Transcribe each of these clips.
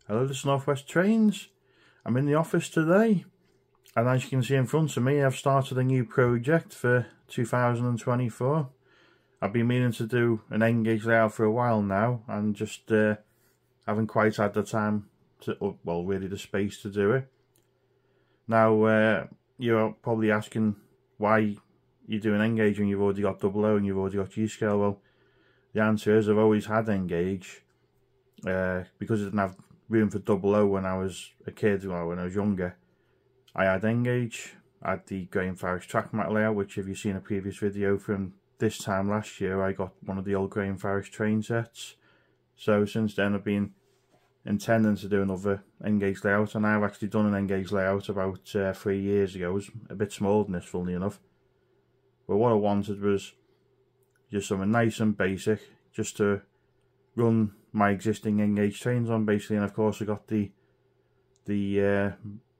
Hello, this is North West Trains. I'm in the office today, and as you can see in front of me, I've started a new project for 2024. I've been meaning to do an N-gauge layout for a while now, and just haven't quite had the time to, well, really the space to do it. Now, you're probably asking why you do an N-gauge when you've already got 00 and you've already got G-scale. Well, the answer is I've always had N-gauge because I didn't have room for 00 when I was a kid, well, when I was younger. I had N-gauge. I had the Graham Farish track mat layout, which if you've seen a previous video from this time last year, I got one of the old Graham Farish train sets. So since then I've been intending to do another N-gauge layout, and I've actually done an N-gauge layout about 3 years ago. It was a bit smaller than this, funnily enough. But what I wanted was just something nice and basic, just to run my existing N-gauge trains on, basically. And of course I got the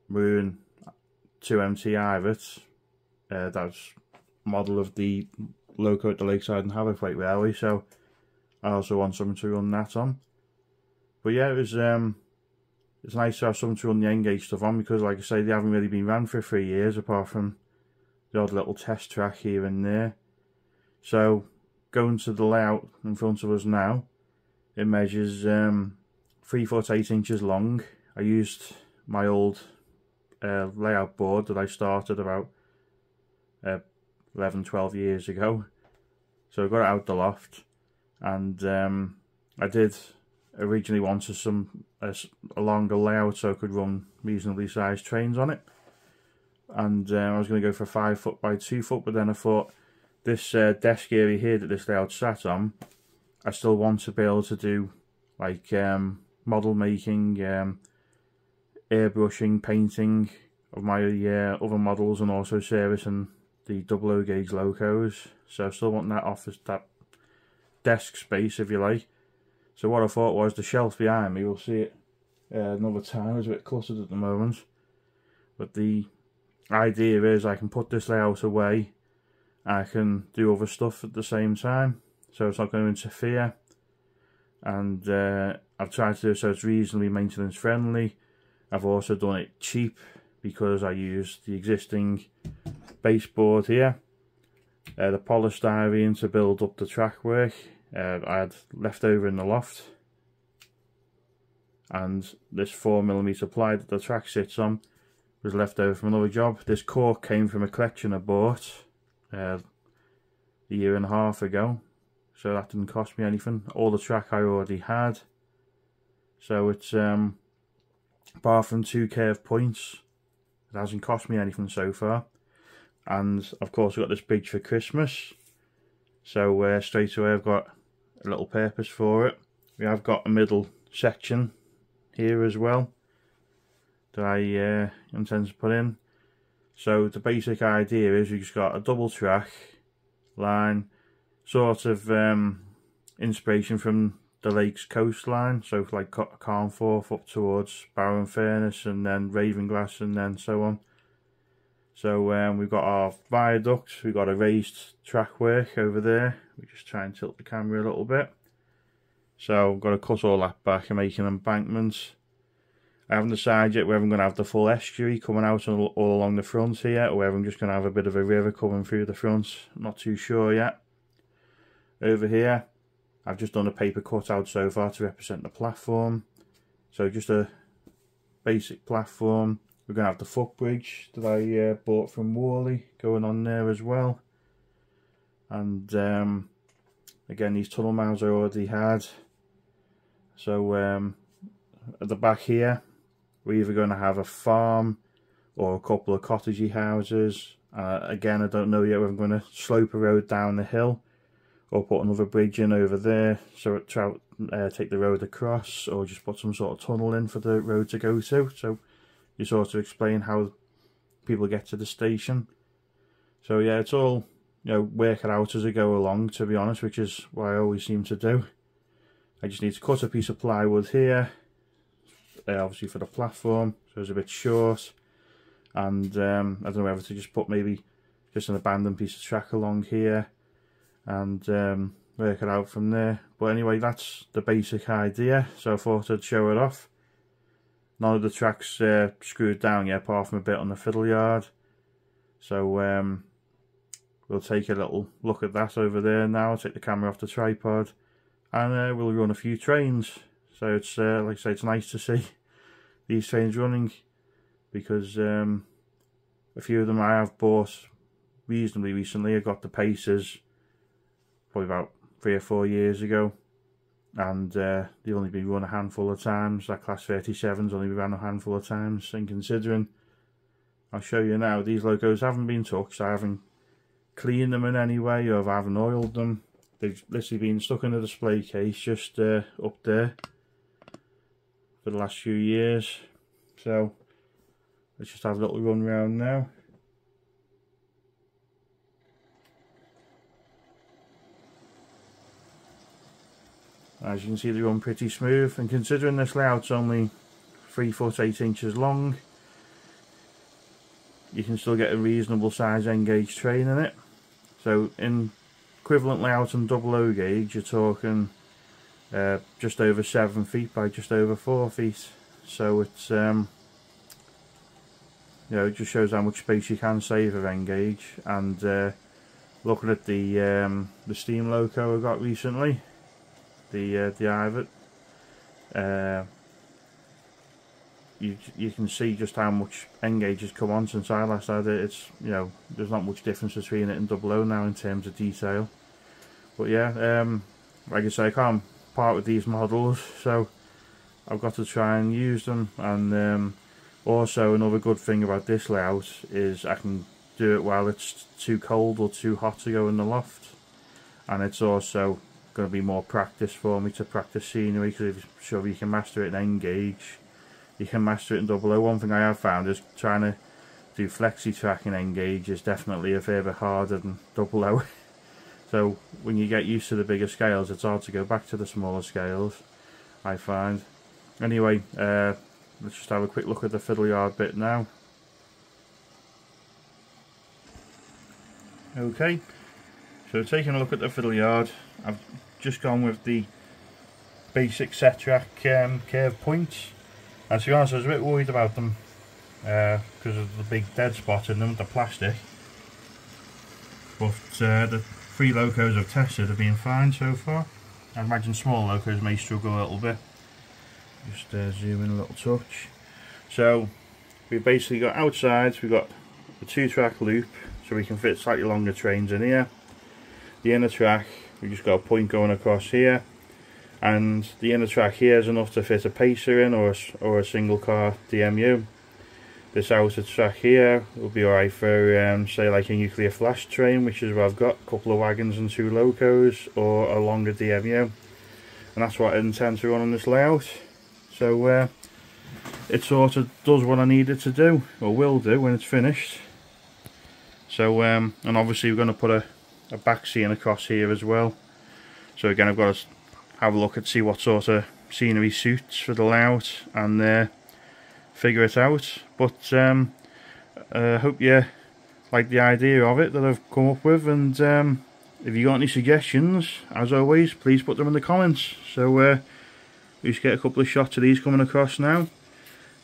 Maroon 2MT Ivet. That's model of the loco at the Lakeside and Haverfordwest Railway, so I also want something to run that on. But yeah, it's nice to have something to run the N-gauge stuff on, because like I say, they haven't really been ran for 3 years, apart from the odd little test track here and there. So going to the layout in front of us now, it measures 3 foot 8 inches long. I used my old layout board that I started about 11-12 years ago. So I got it out the loft, and I did originally wanted a longer layout so I could run reasonably sized trains on it. And I was going to go for 5 foot by 2 foot, but then I thought this desk area here that this layout sat on, I still want to be able to do like model making, airbrushing, painting of my other models, and also servicing the 00 gauge locos. So I still want that office, that desk space, if you like. So what I thought was, the shelf behind me, we'll see it another time, it's a bit cluttered at the moment, but the idea is I can put this layout away, I can do other stuff at the same time, so it's not going to interfere. And I've tried to do it so it's reasonably maintenance friendly. I've also done it cheap, because I used the existing baseboard here, the polystyrene, to build up the track work. I had left over in the loft, and this 4mm ply that the track sits on was left over from another job. This cork came from a collection I bought a year and a half ago, so that didn't cost me anything. All the track I already had, so it's apart from 2 curved points, it hasn't cost me anything so far. And of course I got this bridge for Christmas, so straight away I've got a little purpose for it. We have got a middle section here as well that I intend to put in. So the basic idea is we've just got a double track line, sort of inspiration from the lake's coastline, so like Carnforth up towards Barrow-in-Furness, and then Ravenglass, and then so on. So we've got our viaduct, we've got a raised track work over there. We just try and tilt the camera a little bit. So I've got to cut all that back and make an embankment. I haven't decided yet whether I'm going to have the full estuary coming out all along the front here, or whether I'm just going to have a bit of a river coming through the front. I'm not too sure yet. Over here, I've just done a paper cutout so far to represent the platform. So just a basic platform. We're going to have the footbridge that I bought from Worley going on there as well. And again, these tunnel mounds I already had. So at the back here, we're either going to have a farm or a couple of cottagey houses. Again, I don't know yet whether I'm going to slope a road down the hill, or put another bridge in over there so it take the road across, or just put some sort of tunnel in for the road to go to. So you sort of explain how people get to the station. So yeah, it's all, you know, work it out as I go along, to be honest, which is what I always seem to do. I just need to cut a piece of plywood here, obviously for the platform, so it's a bit short. And I don't know whether to just put maybe just an abandoned piece of track along here, and work it out from there. But anyway, that's the basic idea, so I thought I'd show it off. None of the tracks screwed down yet, apart from a bit on the fiddle yard. So we'll take a little look at that over there now. I'll take the camera off the tripod, and we'll run a few trains. So it's like I say, it's nice to see these trains running, because a few of them I have bought reasonably recently. I got the Pacers probably about 3 or 4 years ago, and they've only been run a handful of times. That Class 37's only been run a handful of times, and considering, I'll show you now, these locos haven't been touched. I haven't cleaned them in any way, or I haven't oiled them. They've literally been stuck in a display case just up there for the last few years. So let's just have a little run round now. As you can see, they run pretty smooth, and considering this layout's only 3 foot 8 inches long, you can still get a reasonable size N-gauge train in it. So in equivalent layout and double O gauge, you're talking just over 7 feet by just over 4 feet. So it's you know, it just shows how much space you can save with N-gauge. And looking at the steam loco I got recently, the Ivot, you can see just how much N-gauge has come on since I last had it. It's, you know, there's not much difference between it and double O now in terms of detail. But yeah, like I say, I can't part with these models, so I've got to try and use them. And also another good thing about this layout is I can do it while it's too cold or too hot to go in the loft, and it's also going to be more practice for me to practice scenery, because if sure you can master it in N-gauge, you can master it in double O. One thing I have found is trying to do flexi track in N-gauge is definitely a fair bit harder than double O. So when you get used to the bigger scales, it's hard to go back to the smaller scales, I find. Anyway, let's just have a quick look at the fiddle yard bit now. Okay, so taking a look at the fiddle yard, I've just gone with the basic set track curve points. And to be honest, I was a bit worried about them because of the big dead spot in them, the plastic. But the 3 locos I've tested have been fine so far. I imagine small locos may struggle a little bit. Just zoom in a little touch. So we've basically got outside, we've got the 2-track loop, so we can fit slightly longer trains in here. The inner track, we've just got a point going across here, and the inner track here is enough to fit a pacer in, or a single car DMU. This outer track here will be alright for say like a nuclear flash train, which is where I've got a couple of wagons and 2 locos, or a longer DMU, and that's what I intend to run on this layout. So it sort of does what I need it to do, or will do when it's finished. So and obviously we're going to put a back scene across here as well. So again, I've got to have a look and see what sort of scenery suits for the layout, and figure it out. But I hope you like the idea of it that I've come up with, and if you got any suggestions, as always, please put them in the comments. So we just get a couple of shots of these coming across now.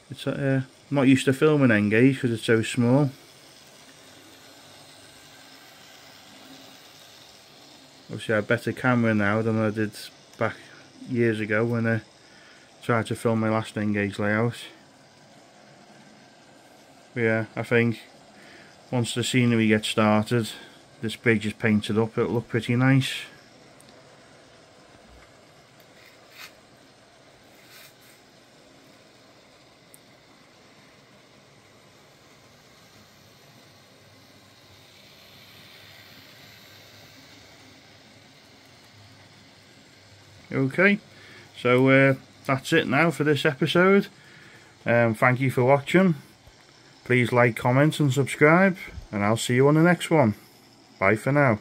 It's I'm not used to filming N-gauge because it's so small. Obviously I have a better camera now than I did back years ago when I tried to film my last N-gauge layout. But yeah, I think once the scenery gets started, this bridge is painted up, it'll look pretty nice. Okay, so that's it now for this episode. Thank you for watching. Please like, comment and subscribe, and I'll see you on the next one. Bye for now.